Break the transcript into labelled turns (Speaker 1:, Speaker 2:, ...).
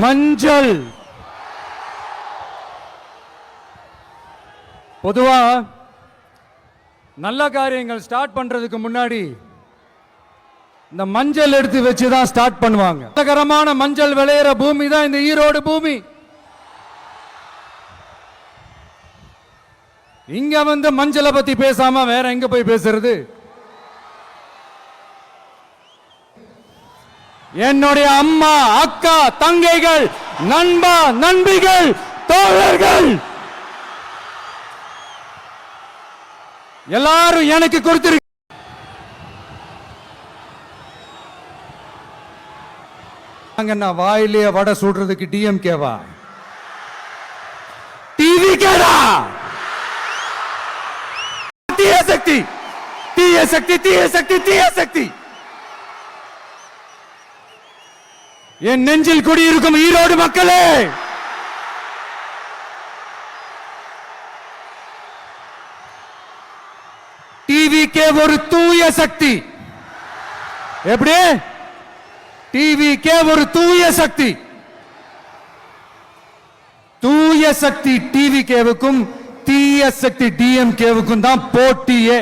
Speaker 1: மஞ்சள். பொதுவா நல்ல காரியங்கள் ஸ்டார்ட் பண்றதுக்கு முன்னாடி இந்த மஞ்சள் எடுத்து வச்சு தான் ஸ்டார்ட் பண்ணுவாங்க. அழகரமான மஞ்சள் விளையிற பூமி தான் இந்த ஈரோடு பூமி. இங்க வந்து மஞ்சளை பத்தி பேசாம வேற எங்க போய் பேசுறது? என்னுடைய அம்மா, அக்கா, தங்கைகள், நண்பா, நண்பிகள், தோழர்கள் எல்லாரும் எனக்கு கொடுத்திருக்க. வாயிலே வடை சுடுறதுக்கு டிஎம்கேவா? டிவி கேடா? தீய சக்தி, தீய சக்தி, தீய சக்தி, தீய சக்தி. என் நெஞ்சில் குடியிருக்கும் ஈரோடு மக்களே, டிவிக்கே ஒரு தூய சக்தி. எப்படி? டிவிக்கே ஒரு தூய சக்தி. தூய சக்தி டிவிகேவுக்கும் தீய சக்தி டிஎம்கேவுக்கும் தான் போட்டியே.